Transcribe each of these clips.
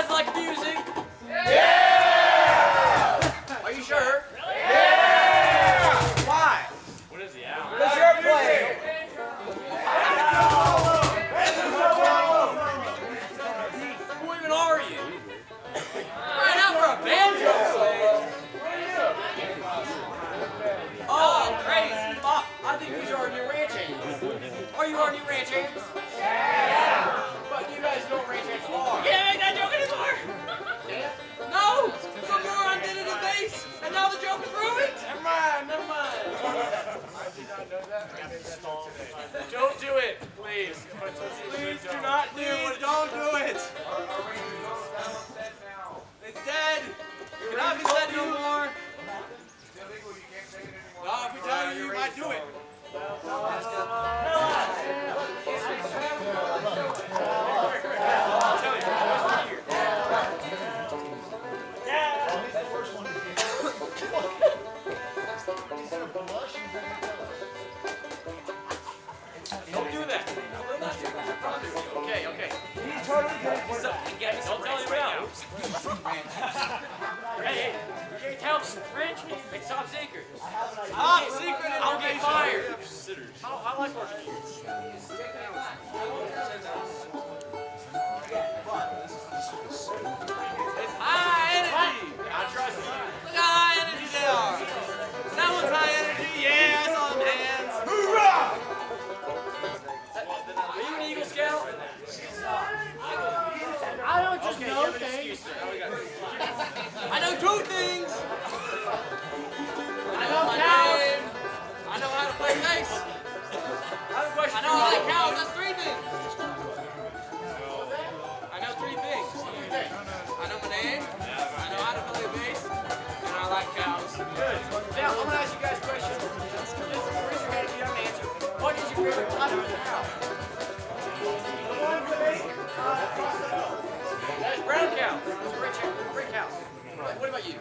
guys like music? Yeah! Are you sure? Yeah! Why? What is he out? Because you're playing. Who even are you? Right out for a banjo solo. Oh, crazy. I think these are our new ranch hands. Are you our new ranch hands? Yeah! But you guys know what ranch hands are. Can't make that joke anymore! No! Some moron did it in base, and now the joke is ruined! Never mind, never mind. I did not know that. I made that joke today. Don't do it, please. Please do not do it. Don't do it. It's dead. It cannot be said no more. No, if we tell you, you might do it. Don't do that. Okay, okay. Don't tell anyone else. Hey, Jailhouse Ranch, it's top secret. Top secret and I'll get fired. I like working here. It's high energy. I trust you. Look how high energy they are. That one's high energy. Yeah, I saw them hands. Hoorah! Are you an Eagle Scout? I don't just know things. I know two things. I know my name. I know how to play bass. I have a question. I know how to cows. That's three things. I know three things. I know my name. I know how to play bass. And I like cows. Good. Now, I'm going to ask you guys a question. Just raise your hand if you have an answer. What is your favorite type of cow? That is brown cow. Those are great cows. What about you?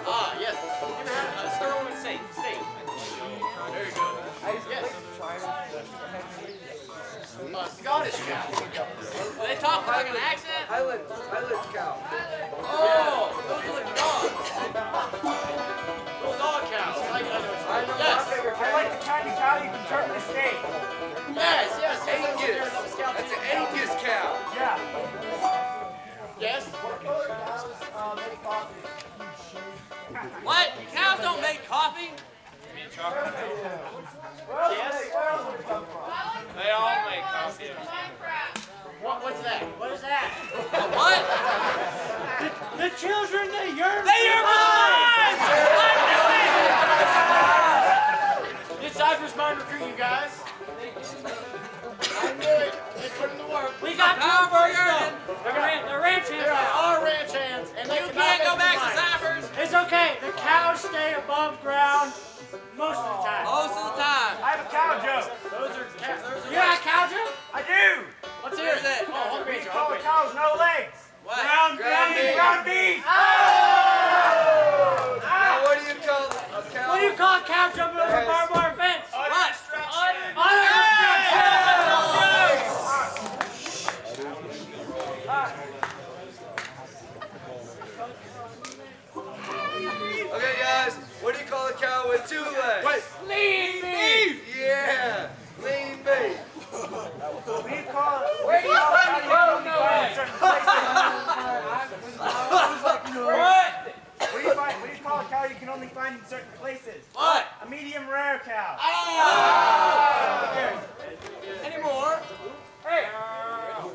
Ah, yes. You ever had a Sterling steak? There you go. Yes. Scottish cow. Do they talk like an accent? Highland cow. Oh, those are like dogs. Little dog cows. Yes. I like the kind of cow you can turn to steak. Yes. Angus. That's an Angus cow. Yeah. Yes. What? Cows don't make coffee? You mean chocolate? Yes. They all make coffee. What's that? What is that? What? The children, they yearn. They yearn for the mines! Did Cypher's mine recruit you guys? I knew it. They put in the work. We got two first up. They're ranch hands. There are ranch hands, and you can't go back to Cypher's. It's okay. The cows stay above ground most of the time. Most of the time. I have a cow joke. Those are You got a cow joke? I do. Let's hear that. Oh, We call the cows no legs. What? Ground beef. Oh! Now, what do you call a cow? What do you call a cow jumping over a barbed wire fence? What? Okay, guys, what do you call a cow with two legs? Wait. Lean beef. Yeah, lean beef. What do you call it? Where do you find the cow? No way. What? What do you call a cow you can only find in certain places? What? A medium rare cow. Any more? Hey,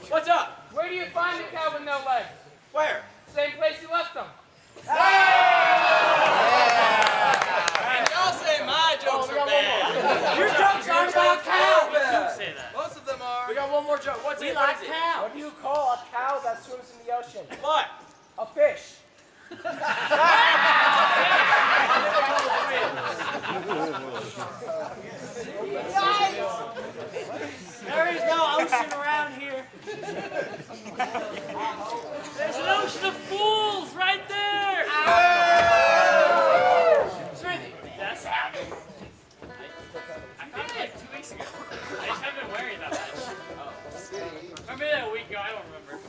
What's up? where do you find a cow with no legs? Where? Same place you left them. And y'all say my jokes are bad. Your jokes aren't about cows. Say that. Most of them are. We got one more joke. What's it? We What like is it? cows. What do you call a cow that swims in the ocean? What? A fish. There is no ocean around here. There's an ocean of fools right there. Smithy. That's happened. I found it like 2 weeks ago. I just haven't been wearing that much. Remember that week ago? I don't remember.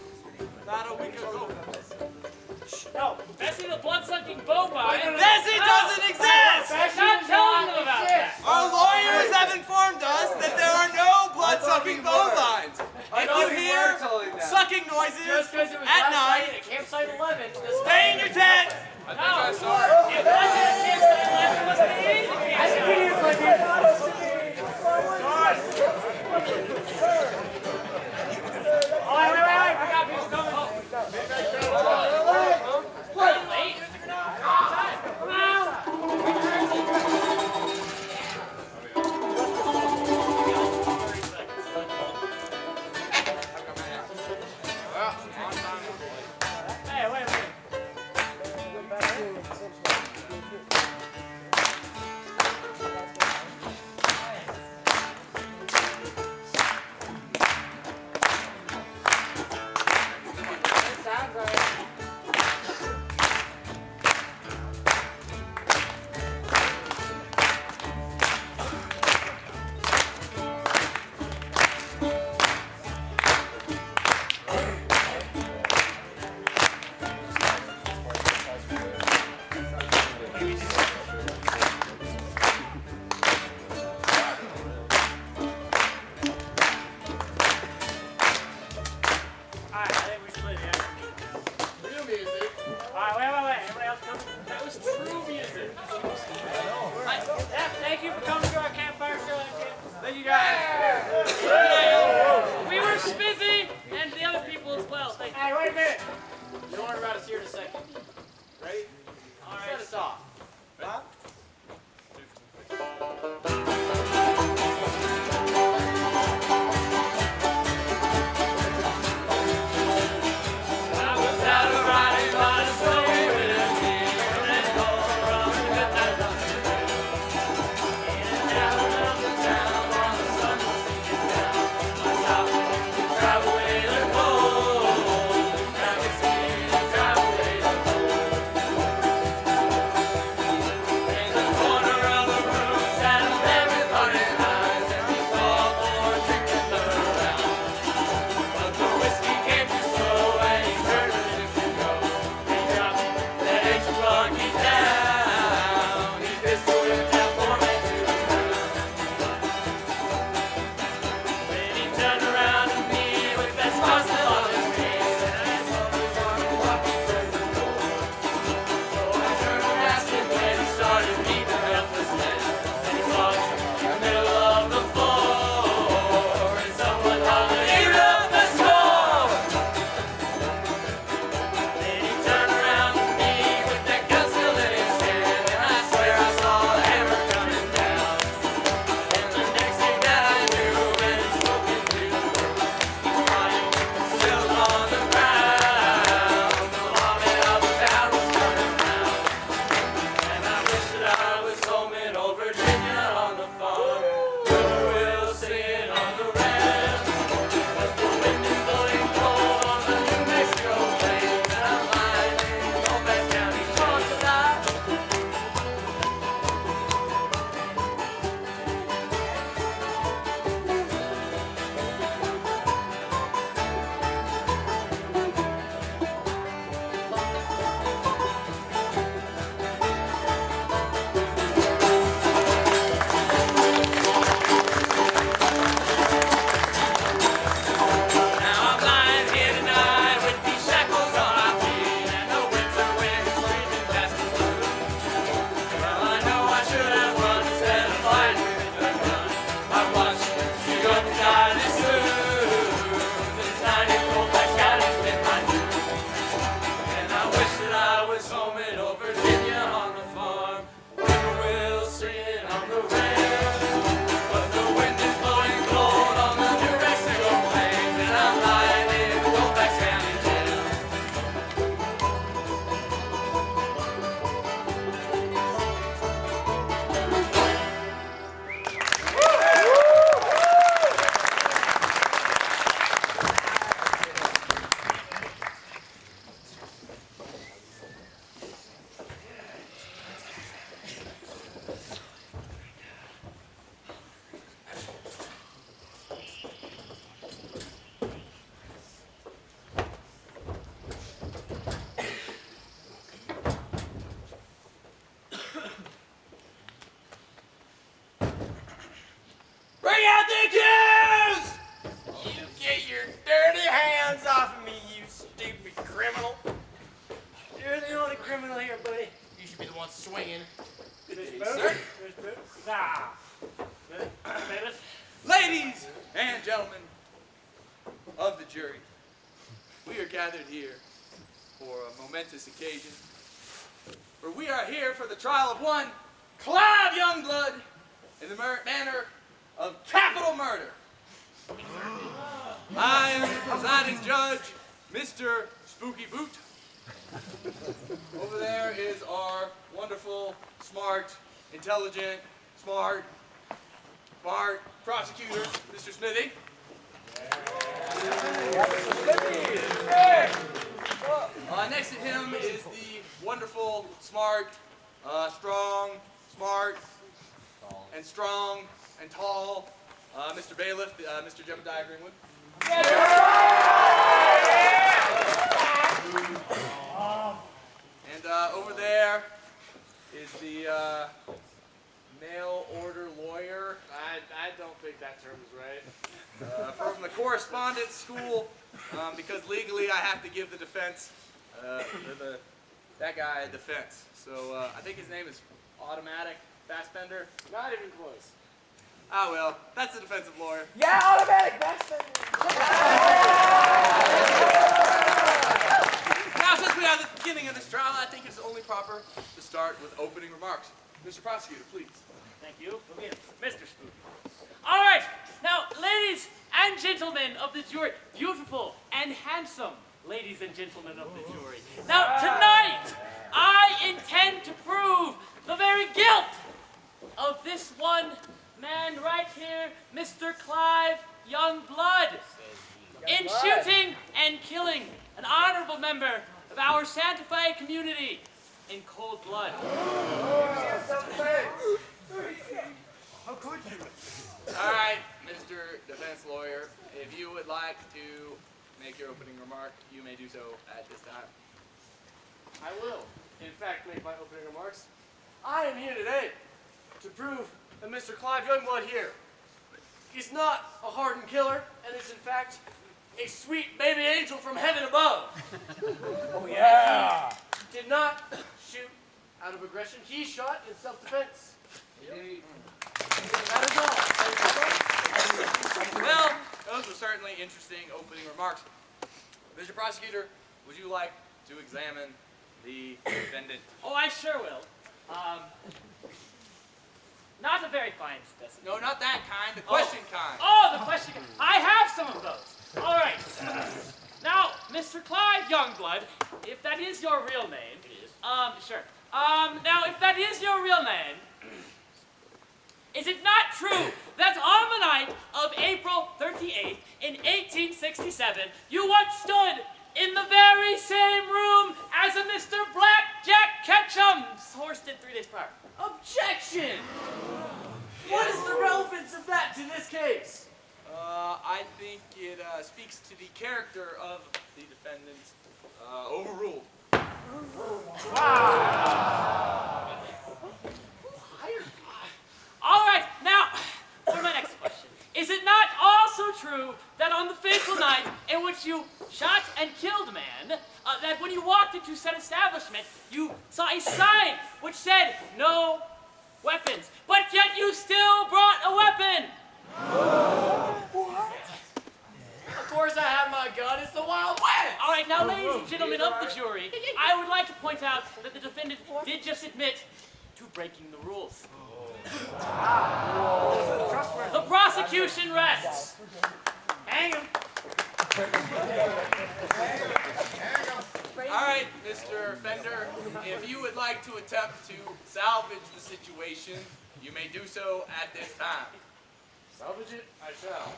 see the blood-sucking Beaubien. Bessie doesn't exist! I'm not telling them about that. Our lawyers have informed us that there are no blood-sucking bovines. If you hear sucking noises Just because it was at last night night, at campsite 11. stay in your tent. No, it wasn't a campsite 11, it was the end of the campsite. Wait, we got people coming. Late? Come on. Hey, wait. Thank you guys. We were Smithy and the other people as well. Thank you. Hey, wait a minute. You'll learn about us here in a second. Ready? All Set right. us off. I was out riding by the sleigh with a deer and all around the midnight run. In and out of the town while the sun was sinking down. I stopped to drive away the cold. Drive me see, drive away the cold. In the corner of the room sat a man with burning eyes, and he called for drinking around. But the whiskey came too slow, and he turned as if to go. He dropped that ancient buggy down. He pistoled it down for me to the ground. When he turned around to me with that smile still on his face, and I saw his arm walking towards the door. So I turned and asked him when he started beating helplessness. And he was in the middle of the floor, and someone hollered, "Even up the score!" Then he turned around to me with that gun still in his hand, and I swear I saw a hammer coming down. And the next thing that I knew, and it's smoking through the gentlemen of the jury, we are gathered here for a momentous occasion, for we are here for the trial of one Clive Youngblood in the manner of capital murder. I am the presiding judge, Mr. Spooky Boot. Over there is our wonderful, smart, intelligent, smart prosecutor, Mr. Smithy. Next to him is the wonderful, smart, strong and tall, Mr. Bailiff, Mr. Jebadiah Greenwood. And over there is the mail order lawyer. I don't think that term is right. From the correspondence school, because legally I have to give the defense, that guy a defense. So I think his name is Automatic Fastbender. Not even close. Ah well, that's the defensive lawyer. Yeah, automatic. That's the... Now, since we are at the beginning of this trial, I think it's only proper to start with opening remarks. Mr. Prosecutor, please. Thank you. Mr. Spooky. All right. Now, ladies and gentlemen of the jury, beautiful and handsome ladies and gentlemen of the jury. Now, tonight, I intend to prove the very guilt of this one man right here, Mr. Clive Youngblood, in shooting and killing an honorable member of our Santa Fe community in cold blood. How could you? All right, Mr. Defense Lawyer, if you would like to make your opening remark, you may do so at this time. I will, in fact, make my opening remarks. I am here today to prove that Mr. Clive Youngblood here is not a hardened killer and is, in fact, a sweet baby angel from heaven above. Oh, yeah. He did not shoot out of aggression. He shot in self-defense. That is all. Well, those were certainly interesting opening remarks. Mr. Prosecutor, would you like to examine the defendant? Oh, I sure will. Not a very fine specimen. No, not that kind, the question kind. Oh, the question. I have some of those. All right. Now, Mr. Clive Youngblood, if that is your real name. It is. Sure. Now, if that is your real name, is it not true that on the night of April 38th in 1867, you once stood in the very same room as a Mr. Blackjack Ketchum's horse did 3 days prior? Objection! What is the relevance of that to this case? I think it speaks to the character of the defendant. Overruled. All right, now, for my next question. Is it not also true that on the fateful night in which you shot and killed a man, that when you walked into said establishment, you saw a sign which said, "No weapons," but yet you still brought a weapon? Of course I have my gun. It's the Wild West. All right, now, ladies and gentlemen of the jury, I would like to point out that the defendant did just admit to breaking the rules. The prosecution rests. Hang him. All right, Mr. Fender, if you would like to attempt to salvage the situation, you may do so at this time. Salvage it, I shall.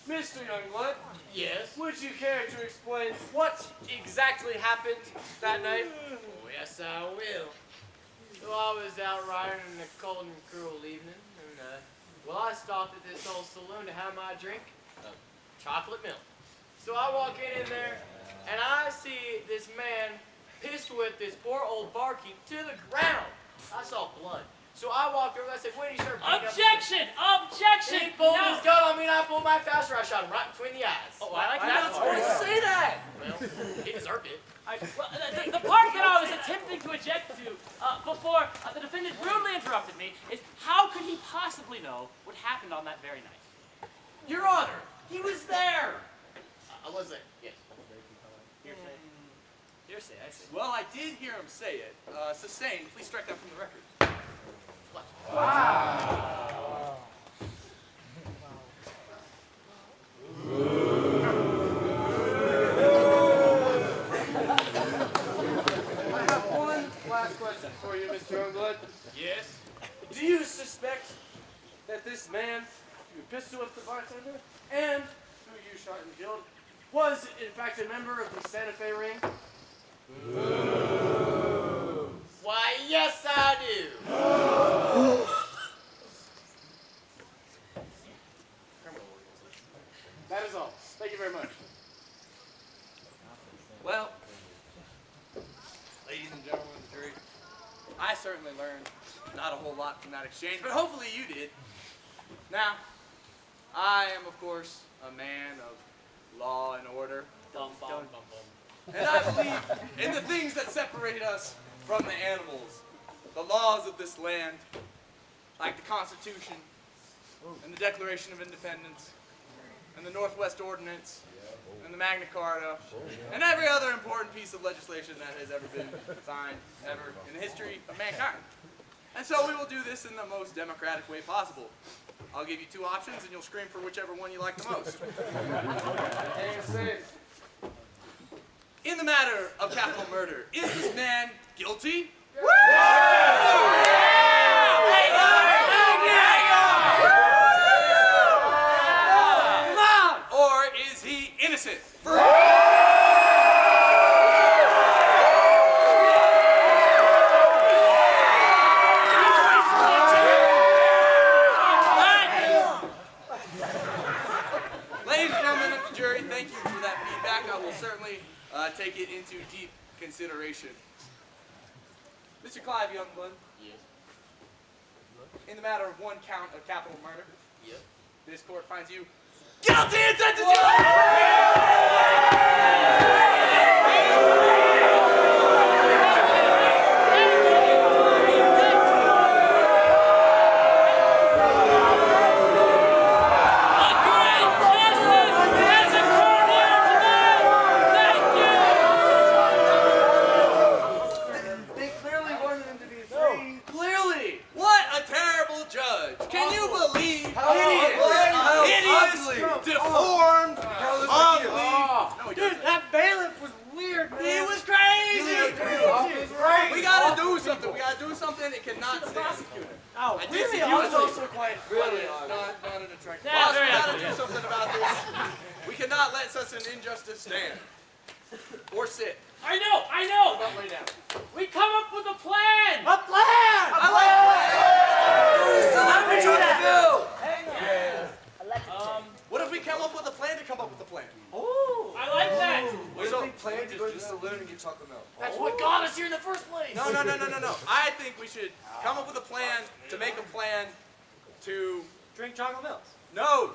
Mr. Youngblood, Yes? would you care to explain what exactly happened that night? Oh, yes, I will. So I was out riding in a cold and cruel evening, and, I stopped at this old saloon to have my drink of chocolate milk. So I walk in there, and I see this man pissed with this poor old barkeep to the ground. I saw blood. So I walked over and I said, "Wait, sir." Objection! Objection! He pulled Now- his gun on me, and I pulled my faster. I shot him right between the eyes. Oh, I like I'm that not part. supposed to say that. Well, he deserved it. Well, the part that I was attempting to object to before the defendant rudely interrupted me is how could he possibly know what happened on that very night? Your Honor, he did hear him say it. Sustained. Please strike that from the record. I have one last question for you, Mr. Youngblood. Yes? Do you suspect that this man who pistol whipped the bartender and who you shot and killed was, in fact, a member of the Santa Fe ring? Why, yes, I do. That is all. Thank you very much. Well, ladies and gentlemen of the jury, I certainly learned not a whole lot from that exchange, but hopefully you did. Now, I am, of course, a man of law and order, Bum, bum, bum, bum. and I believe in the things that separate us from the animals, the laws of this land, like the Constitution, and the Declaration of Independence, and the Northwest Ordinance, and the Magna Carta, and every other important piece of legislation that has ever been signed, ever, in the history of mankind. And so we will do this in the most democratic way possible. I'll give you two options, and you'll scream for whichever one you like the most. In the matter of capital murder, is this man guilty? Or is he innocent? Ladies and gentlemen of the jury, thank you for that feedback. I will certainly take it into deep consideration. Mr. Clive Youngblood. Yes. In the matter of one count of capital murder. Yep. This court finds you guilty and sentences you. They clearly wanted him to be free. Clearly! What a terrible judge! Can you believe How hideous, deformed, ugly? No, he Dude, doesn't. that bailiff was weird, man. He was crazy. Right. We gotta do something. We gotta do something. It cannot stand. Oh, I did Really, see I you was was also quite funny, not an attractive. Yeah, Boss, we very gotta active, do yeah. something about this. We cannot let such an injustice stand. Or sit. I know! About lay down. We come up with a plan! A plan! I like What if we come up with a plan to come up with a plan? I like that! What if we plan to go to the saloon and get chocolate milk? That's what got us here in the first place. No. I think we should come up with a plan to make a plan to Drink chocolate milk.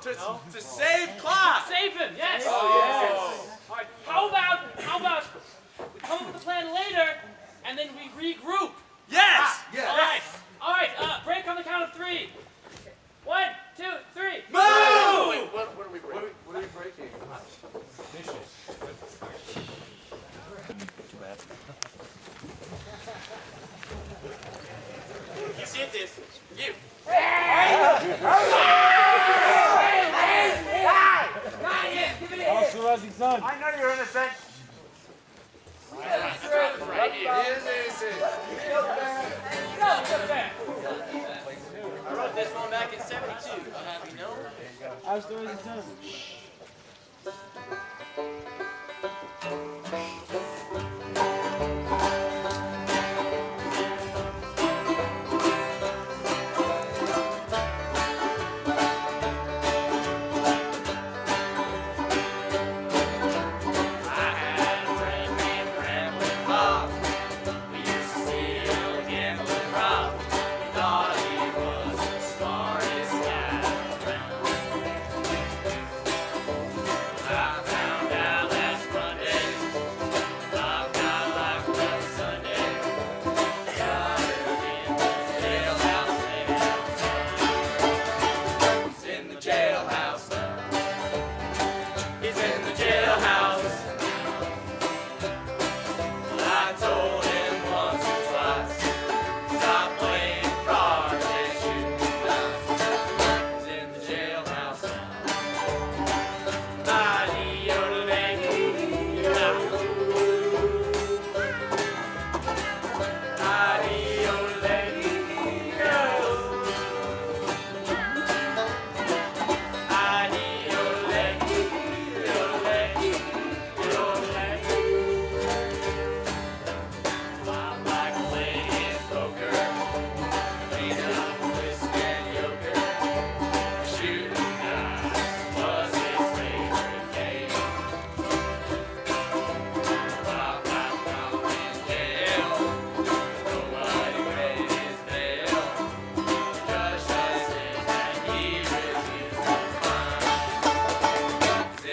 to save Clive. Save him, yes! yes. All right, how about we come up with a plan later, and then we regroup? Yes. All right, break on the count of 3. 1, 2, 3. Move. Wait, what are we breaking? What are we breaking? You did this. You. I know you're innocent. I wrote this one back in 72. I'll have you know. How's the rising sun?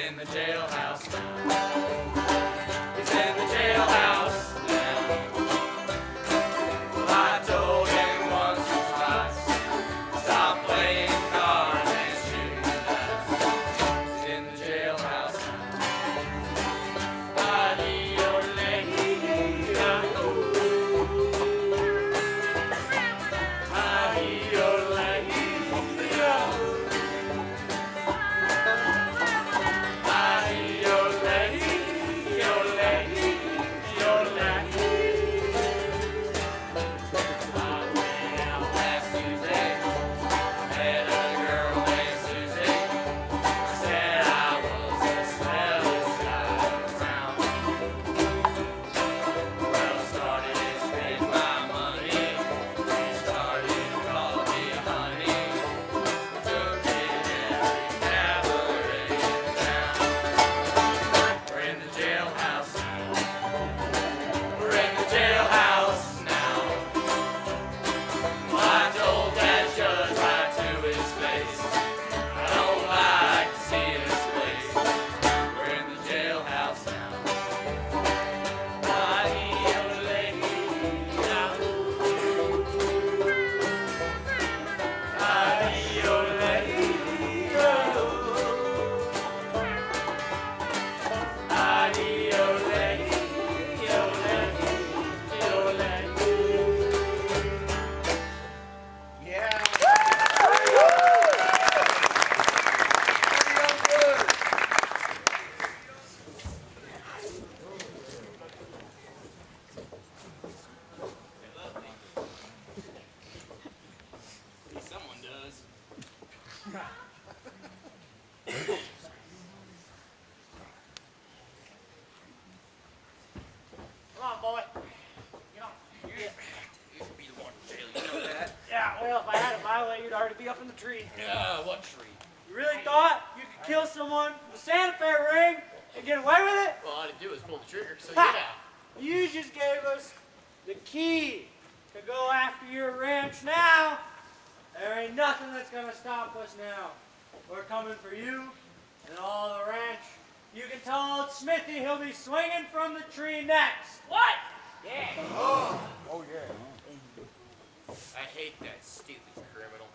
in the jailhouse now. He's in the jailhouse now. Well, I told him once or twice, stop playing cards and shooting dice. He's in the jailhouse now. Come on, boy. Get on. You'd be the one in jail, you know that? Yeah, well, if I had it my way, you'd already be up in the tree. Yeah, what tree? You really thought you could kill someone with a Santa Fe ring and get away with it? Well, all I had to do was pull the trigger, so Ha! yeah. You just gave us the key to go after your ranch now. There ain't nothing that's gonna stop us now. We're coming for you and all the ranch. You can tell old Smithy he'll be swinging from the tree next. What? Yeah. Oh, yeah. I hate that stupid criminal.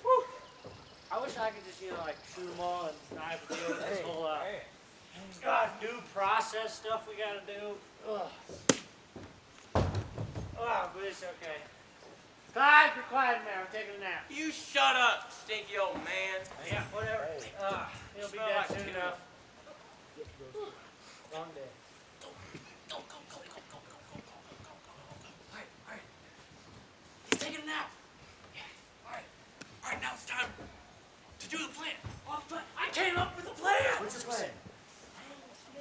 Whew. I wish I could just, like, shoot them all and not have to deal with this whole, due process stuff we gotta do. Ugh. Oh, but it's okay. Clive, you're quiet now. I'm taking a nap. You shut up, stinky old man. Yeah, whatever. He'll be dead soon enough. Long day. Go. All right. He's taking a nap. Yeah. All right, now it's time to do the plan. I came up with a plan. What's the plan?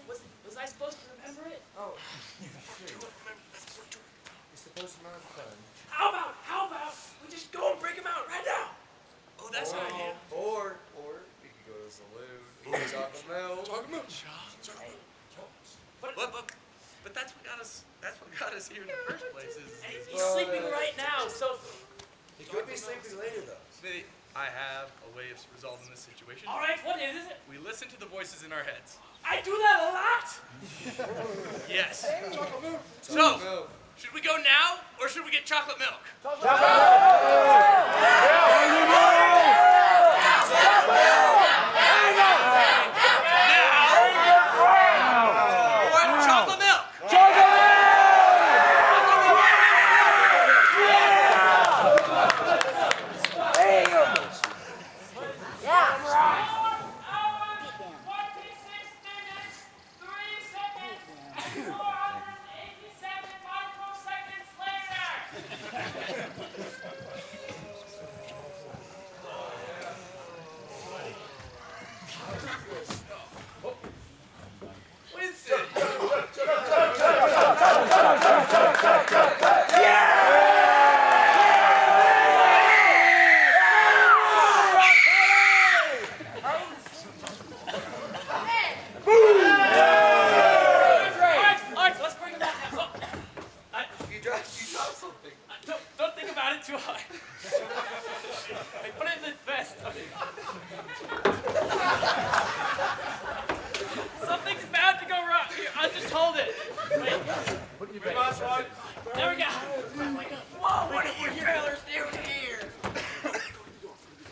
Was I supposed to remember it? Oh. You're supposed to remember the plan. How about we just go and break him out right now? Oh, that's an idea. Or we could go to the saloon, eat chocolate milk. But that's what got us. That's what got us here in the first place. And he's sleeping right now, so... He could be sleeping later though. Smithy, I have a way of resolving this situation. All right, what is it? We listen to the voices in our heads. I do that a lot. Yes. Chocolate milk. So, should we go now, or should we get chocolate milk? Chocolate milk! Winston! Alright, let's bring him back now. You dropped something. Don't think about it too hard. Hey, put it in the vest. Something's bound to go wrong. Here, I'll just hold it. Wait. There we go. Whoa, what are you fellas doing here?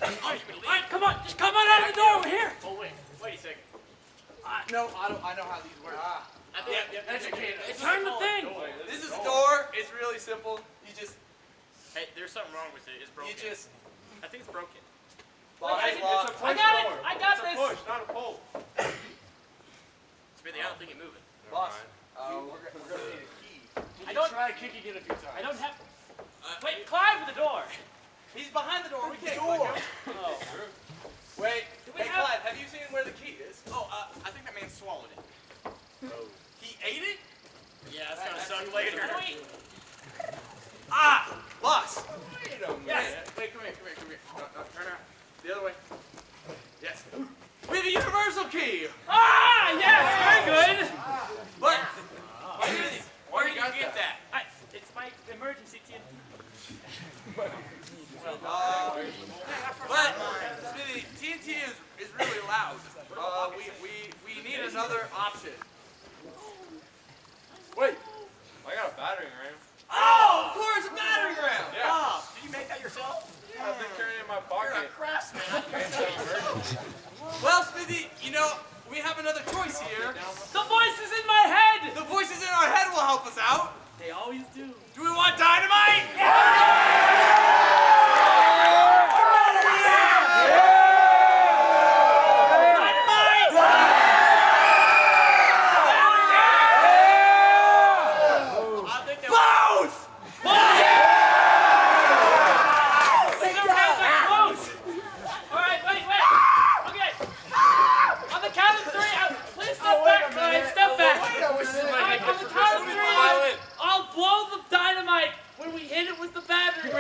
Alright, come on. Just come on out of the door. We're here. Oh, wait a second. No, I know how these work. Educate us. Turn the thing. This is a door. It's really simple. You just, Hey, there's something wrong with it. It's broken. I think it's broken. I got it. I got this. Push, not a pull. Smithy, I don't think you're moving. boss. We're gonna need a key. I don't Try kicking it a few times. I don't have. Wait, Clive with the door. He's behind the door. We can't Door. click him. Oh. Wait. we Hey, have- Clive, have you seen where the key is? Oh, I think that man swallowed it. He ate it? Yeah, that's gonna suck later. Wait. Ah, boss. Wait a minute. Yes. Wait, come here. No, turn around. The other way. Yes. We have a universal key. Ah, yes, very good. But Where did you get that? It's my emergency TNT. but Smithy, TNT is really loud. We need another option. Wait, I got a battering ram. Oh, of course, a battering ram. Yeah. Oh, Did you make that yourself? I've been carrying it in my You're a pocket. craftsman. well, Smithy, we have another choice here. The voices in my head. The voices in our head will help us out. They always do. Do we want dynamite? I'll blow the dynamite when we hit it with the battery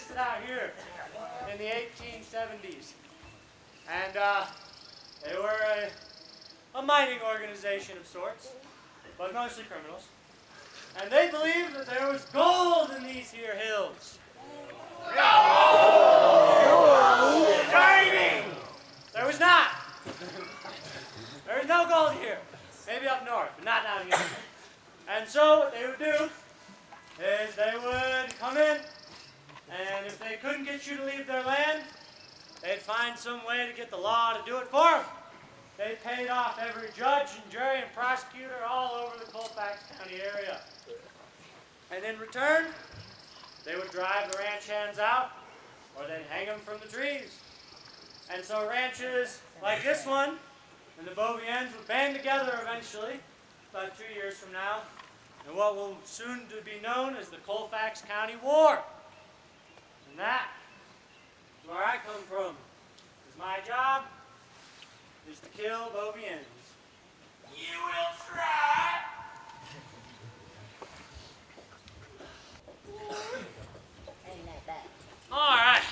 existed out here in the 1870s. And they were a mining organization of sorts, but mostly criminals. And they believed that there was gold in these here hills. Mining! There was not. There was no gold here. Maybe up north, but not down here. And so what they would do is they would come in, and if they couldn't get you to leave their land, they'd find some way to get the law to do it for them. They paid off every judge and jury and prosecutor all over the Colfax County area. And in return, they would drive the ranch hands out, or they'd hang them from the trees. And so ranches like this one and the Beaubiens would band together eventually, about 2 years from now, in what will soon to be known as the Colfax County War. And that is where I come from. Because my job is to kill Beaubiens. You will try! All right,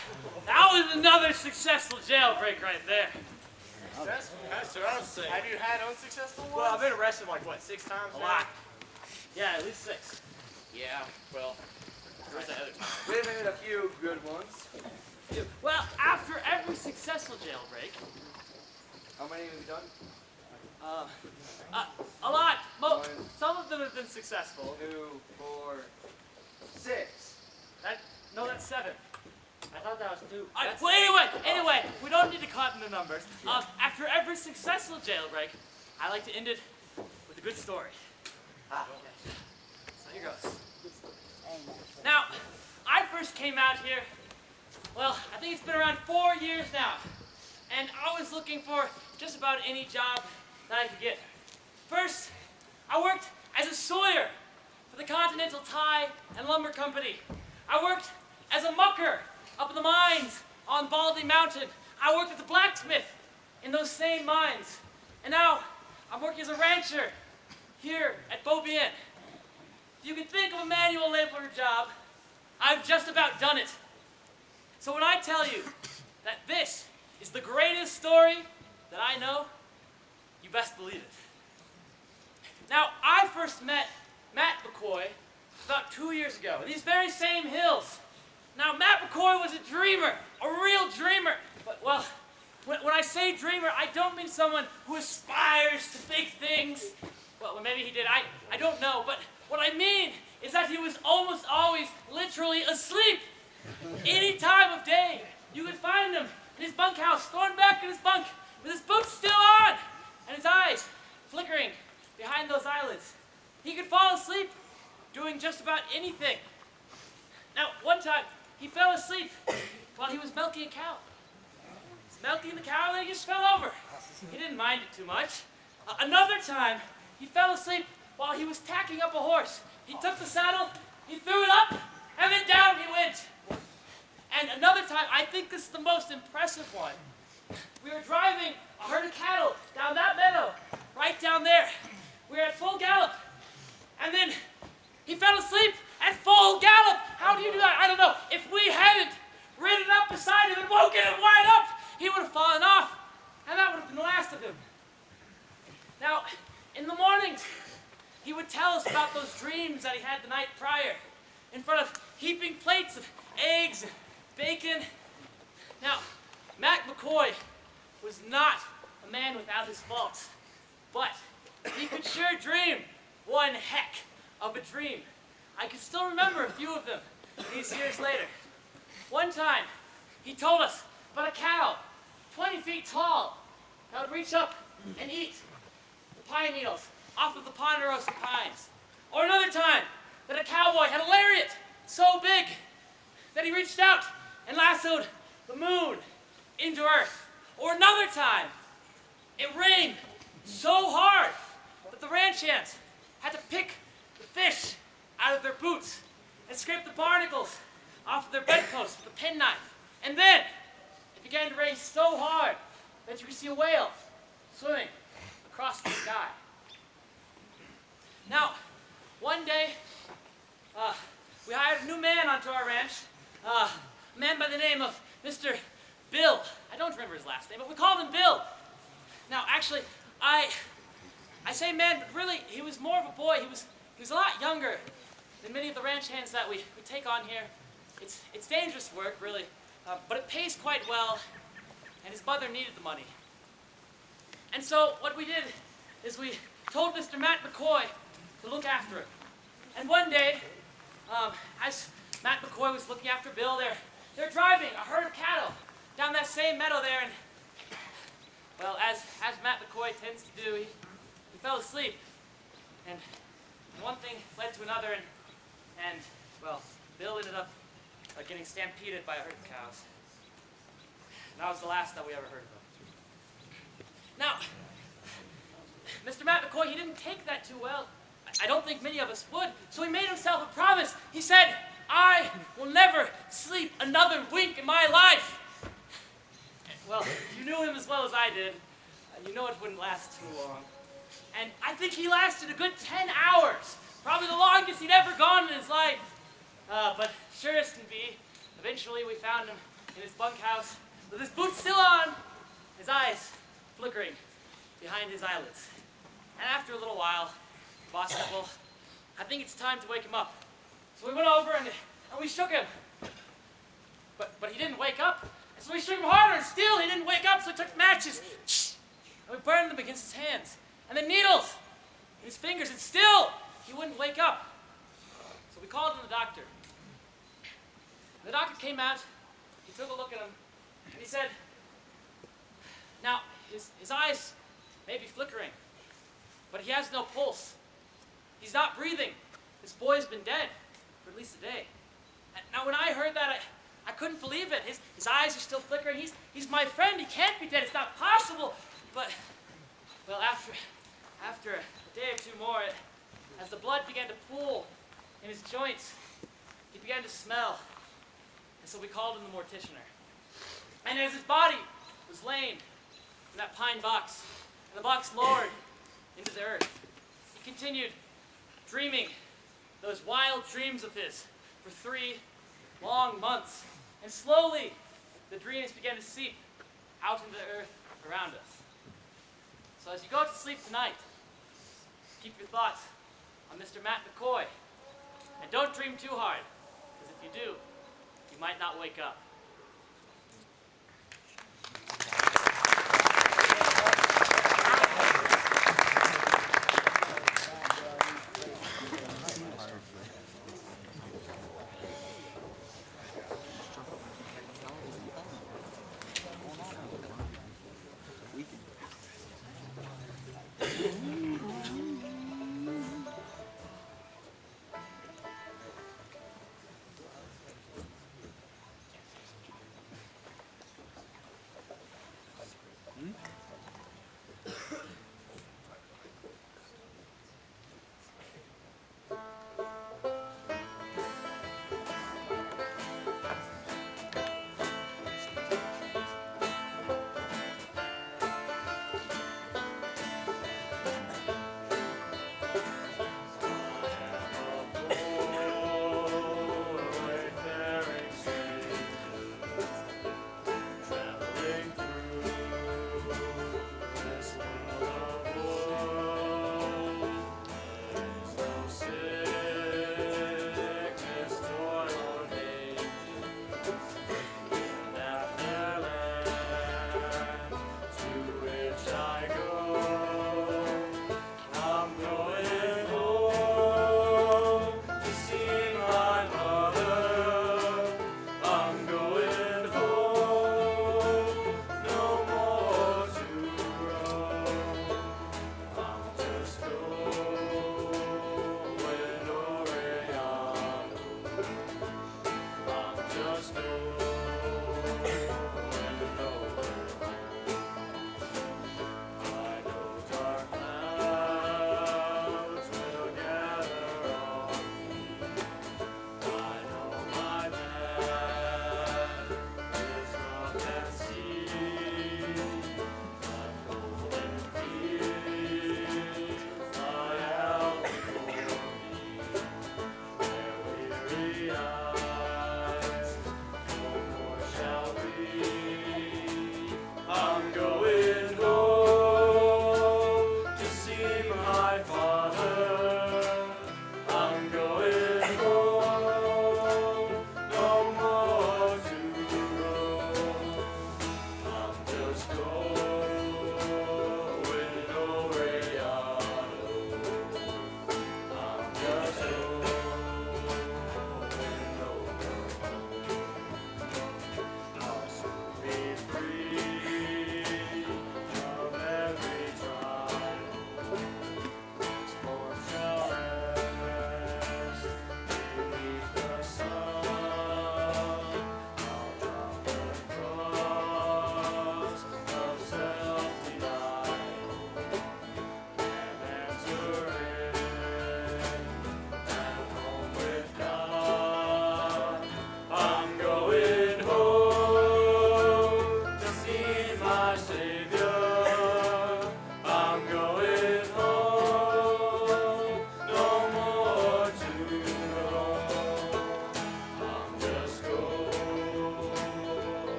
that was another successful jailbreak right there. That's what I was saying. Have you had unsuccessful ones? Well, I've been arrested like, what, 6 times A now? lot. Yeah, at least 6. Yeah, well, where's that other time? We've had a few good ones. Well, after every successful jailbreak, How many have you done? a lot. One. Some of them have been successful. 2, 4, 6. No, that's 7. I thought that was 2. Well, anyway, we don't need to count in the numbers. After every successful jailbreak, I like to end it with a good story. So here goes. Now, I first came out here, well, I think it's been around 4 years now. And I was looking for just about any job that I could get. First, I worked as a sawyer for the Continental Tie and Lumber Company. I worked as a mucker up in the mines on Baldy Mountain. I worked as a blacksmith in those same mines. And now I'm working as a rancher here at Beaubien. If you can think of a manual laborer job, I've just about done it. So when I tell you that this is the greatest story that I know, you best believe it. Now, I first met Matt McCoy about 2 years ago in these very same hills. Now, Matt McCoy was a dreamer, a real dreamer. But, well, when I say dreamer, I don't mean someone who aspires to big things. Well, maybe he did, I don't know. But what I mean is that he was almost always literally asleep. Any time of day, you could find him in his bunkhouse, thrown back in his bunk, with his boots still on, and his eyes flickering behind those eyelids. He could fall asleep doing just about anything. Now, one time, he fell asleep while he was milking a cow. He's milking the cow, and then he just fell over. He didn't mind it too much. Another time, he fell asleep while he was tacking up a horse. He took the saddle, he threw it up, and then down he went. And another time, I think this is the most impressive one. We were driving a herd of cattle down that meadow, right down there. We were at full gallop. And then he fell asleep at full gallop. How do you do that? I don't know. If we hadn't ridden up beside him and woken him wide up, he would have fallen off. And that would have been the last of him. Now, in the mornings, he would tell us about those dreams that he had the night prior, in front of heaping plates of eggs and bacon. Now, Matt McCoy was not a man without his faults, but he could sure dream one heck of a dream. I can still remember a few of them these years later. One time, he told us about a cow 20 feet tall that would reach up and eat the pine needles off of the ponderosa pines. Or another time, that a cowboy had a lariat so big that he reached out and lassoed the moon into earth. Or another time, it rained so hard that the ranch hands had to pick the fish out of their boots and scrape the barnacles off of their bedposts with a penknife. And then it began to rain so hard that you could see a whale swimming across the sky. Now, one day, we hired a new man onto our ranch, a man by the name of Mr. Bill. I don't remember his last name, but we called him Bill. Now, actually, I say man, but really, he was more of a boy. He was a lot younger than many of the ranch hands that we take on here. It's dangerous work, really, but it pays quite well, and his mother needed the money. And so what we did is we told Mr. Matt McCoy to look after it. And one day, as Matt McCoy was looking after Bill, they're driving a herd of cattle down that same meadow there, and well, as Matt McCoy tends to do, he fell asleep, and one thing led to another, and well, Bill ended up getting stampeded by a herd of cows. And that was the last that we ever heard of him. Now, Mr. Matt McCoy, he didn't take that too well. I don't think many of us would, so he made himself a promise. He said, I will never sleep another wink in my life. Well, you knew him as well as I did. You know it wouldn't last too long. And I think he lasted a good 10 hours. Probably the longest he'd ever gone in his life. But sure as can be, eventually we found him in his bunkhouse with his boots still on, his eyes flickering behind his eyelids. And after a little while, the boss said, well, I think it's time to wake him up. So we went over and we shook him. But he didn't wake up. And so we shook him harder, and still he didn't wake up, so we took matches, and we burned them against his hands. And then needles in his fingers, and still he wouldn't wake up. So we called in the doctor. And the doctor came out, he took a look at him, and he said, now, his eyes may be flickering, but he has no pulse. He's not breathing. This boy's been dead for at least a day. And now, when I heard that, I couldn't believe it. His eyes are still flickering. He's my friend. He can't be dead. It's not possible. But, well, after a day or two more, as the blood began to pool in his joints, he began to smell. And so we called in the morticianer. And as his body was laying in that pine box, and the box lowered into the earth, he continued dreaming those wild dreams of his for 3 long months. And slowly, the dreams began to seep out into the earth around us. So as you go to sleep tonight, keep your thoughts on Mr. Matt McCoy. And don't dream too hard, because if you do, you might not wake up.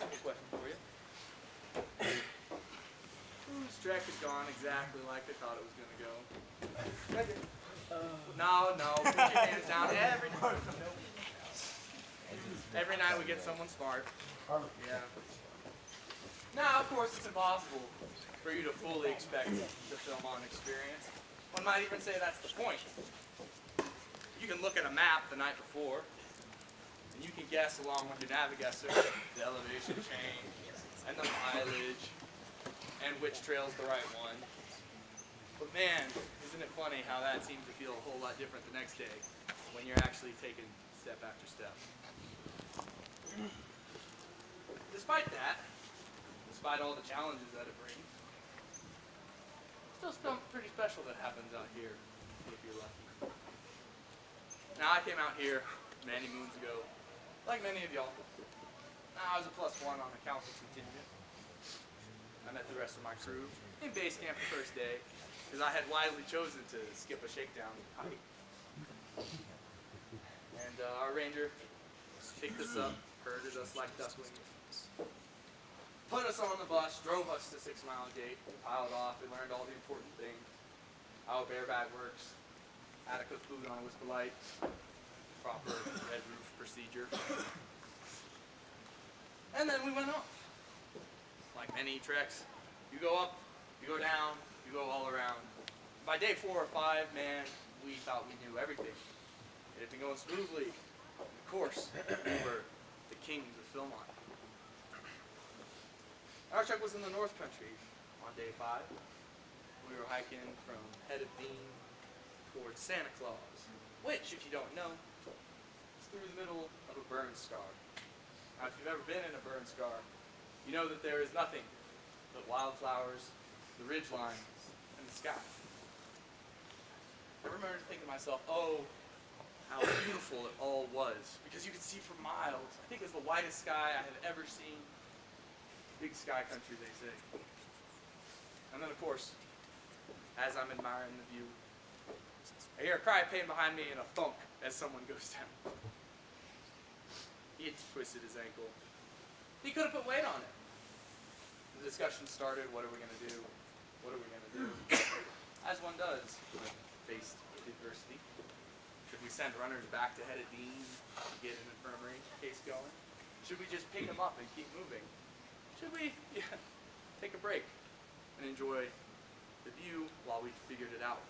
simple question for you. Whose trek has gone exactly like they thought it was going to go? No, put your hands down. Every night we get someone smart. Yeah. Now, of course, it's impossible for you to fully expect the Philmont experience. One might even say that's the point. You can look at a map the night before, and you can guess along with your navigator the elevation change, and the mileage, and which trail's the right one. But man, isn't it funny how that seems to feel a whole lot different the next day when you're actually taking step after step. Despite that, despite all the challenges that it brings, still something pretty special that happens out here, if you're lucky. Now, I came out here many moons ago, like many of y'all. Now, I was a +1 on the council contingent. I met the rest of my crew in base camp the first day, because I had wisely chosen to skip a shakedown hike. And our ranger picked us up, herded us like ducklings, put us on the bus, drove us to 6 Mile Gate, piled off, and learned all the important things. How a bear bag works, how to cook food on a whisper light, proper red roof procedure. And then we went off. Like many treks, you go up, you go down, you go all around. By day 4 or 5, man, we thought we knew everything. It had been going smoothly. Of course, we were the kings of Philmont. Our trek was in the North Country on day 5. We were hiking from Head of Bean towards Santa Claus, which, if you don't know, is through the middle of a burn scar. Now, if you've ever been in a burn scar, you know that there is nothing but wildflowers, the ridge lines, and the sky. I remember thinking to myself, oh, how beautiful it all was, because you could see for miles. I think it was the whitest sky I have ever seen. Big sky country, they say. And then, of course, as I'm admiring the view, I hear a cry of pain behind me and a thunk as someone goes down. He had twisted his ankle. He could have put weight on it. The discussion started, what are we going to do? What are we going to do? As one does when faced with adversity. Should we send runners back to Head of Dean to get an infirmary case going? Should we just pick them up and keep moving? Should we take a break and enjoy the view while we figured it out?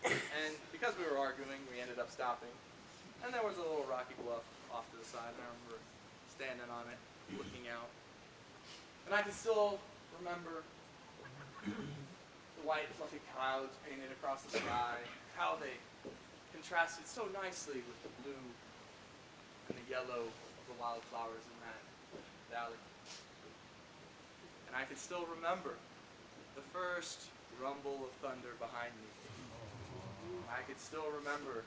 And because we were arguing, we ended up stopping. And there was a little rocky bluff off to the side, and I remember standing on it, looking out. And I can still remember the white fluffy clouds painted across the sky, how they contrasted so nicely with the blue and the yellow of the wildflowers in that valley. And I can still remember the first rumble of thunder behind me. I could still remember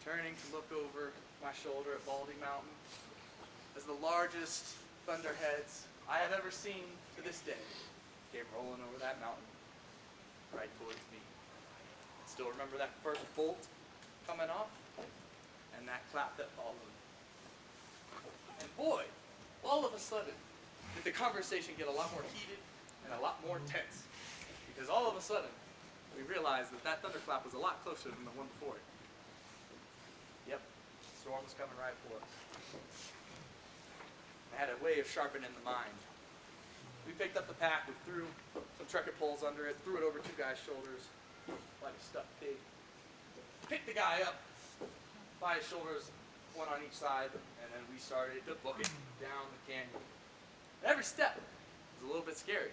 turning to look over my shoulder at Baldy Mountain as the largest thunderheads I have ever seen to this day came rolling over that mountain right towards me. I still remember that first bolt coming off and that clap that followed. And boy, all of a sudden, did the conversation get a lot more heated and a lot more tense. Because all of a sudden, we realized that that thunderclap was a lot closer than the one before it. Yep, the storm was coming right for us. I had a way of sharpening the mind. We picked up the pack, we threw some trekking poles under it, threw it over 2 guys' shoulders like a stuffed pig. Picked the guy up by his shoulders, one on each side, and then we started to book it down the canyon. And every step was a little bit scary.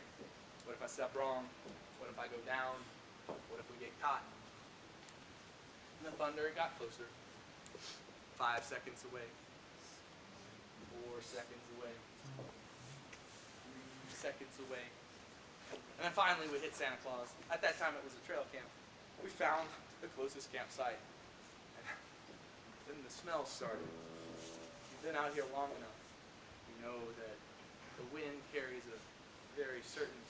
What if I step wrong? What if I go down? What if we get caught? And the thunder got closer. 5 seconds away. 4 seconds away. 3 seconds away. And then finally we hit Santa Claus. At that time it was a trail camp. We found the closest campsite. And then the smell started. You've been out here long enough. You know that the wind carries a very certain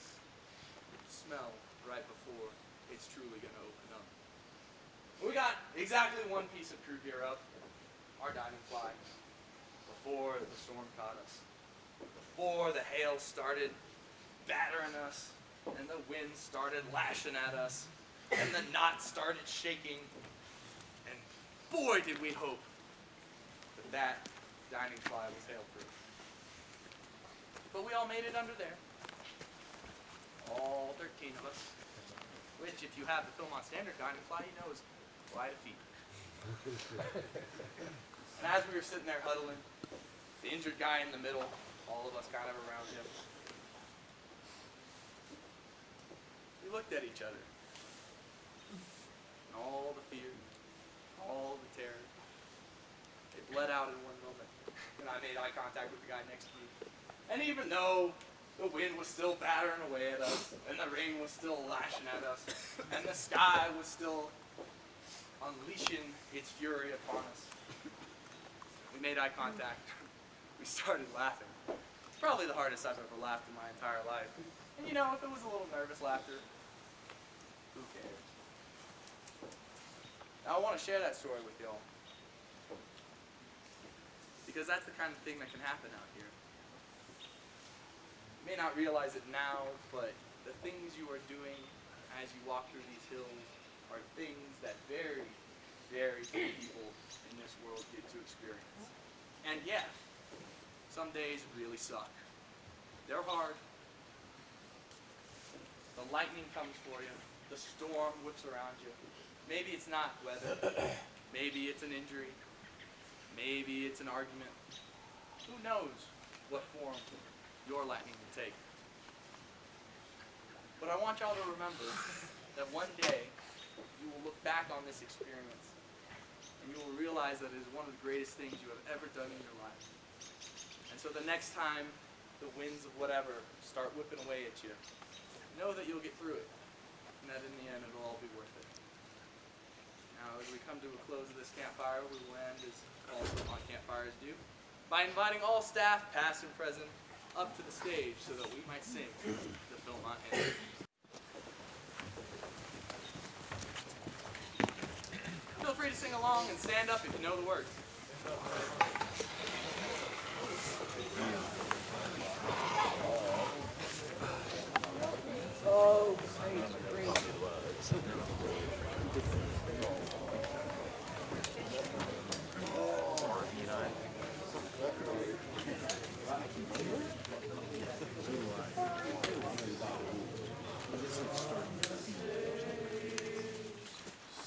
smell right before it's truly going to open up. We got exactly 1 piece of crew gear up, our diving fly, before the storm caught us. before the hail started battering us, and the wind started lashing at us, and the knots started shaking, and boy did we hope that dining fly was hail-proof. But we all made it under there. All 13 of us, which if you have the Philmont Standard dining fly, you know is quite a feat. And as we were sitting there huddling, the injured guy in the middle, all of us kind of around him, we looked at each other. And all the fear, all the terror, it bled out in one moment. And I made eye contact with the guy next to me. And even though the wind was still battering away at us, and the rain was still lashing at us, and the sky was still unleashing its fury upon us, we made eye contact. We started laughing. It's probably the hardest I've ever laughed in my entire life. And you know, if it was a little nervous laughter, who cares? Now I want to share that story with y'all, because that's the kind of thing that can happen out here. You may not realize it now, but the things you are doing as you walk through these hills are things that very, very few people in this world get to experience. And yeah, some days really suck. They're hard. The lightning comes for you. The storm whips around you. Maybe it's not weather. Maybe it's an injury. Maybe it's an argument. Who knows what form your lightning will take. But I want y'all to remember that one day you will look back on this experience and you will realize that it is one of the greatest things you have ever done in your life. And so the next time the winds of whatever start whipping away at you, know that you'll get through it and that in the end it'll all be worth it. Now as we come to a close of this campfire, we will end as all Philmont campfires do by inviting all staff, past and present, up to the stage so that we might sing the Philmont Hymn. Feel free to sing along and stand up if you know the words. Oh, praise Greenwood.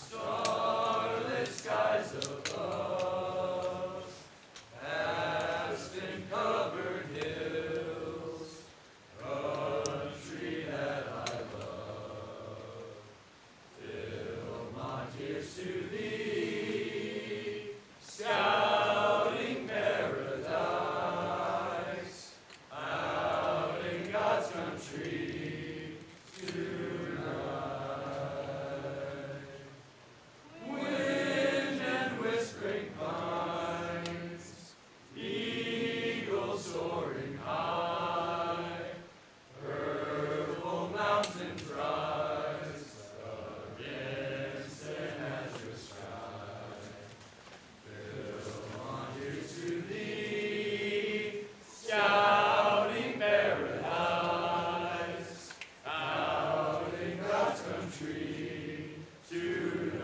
Starlit skies above, past and covered hills, country that I love. Philmont, here's to thee, scouting paradise, out in God's country tonight. Wind and whispering pines, eagles soaring high, purple mountains rise against an azure sky. Philmont, here's to thee, scouting paradise, out in God's country tonight.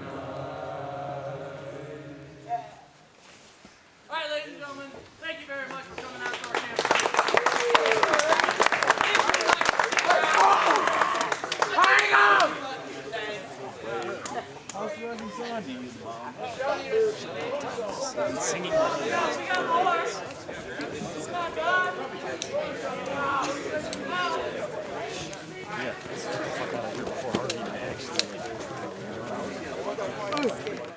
All right, ladies and gentlemen, thank you very much for coming out to our camp. Singing. We got more. Come on, God. Yeah, let's get the fuck out of here before Harvey actually.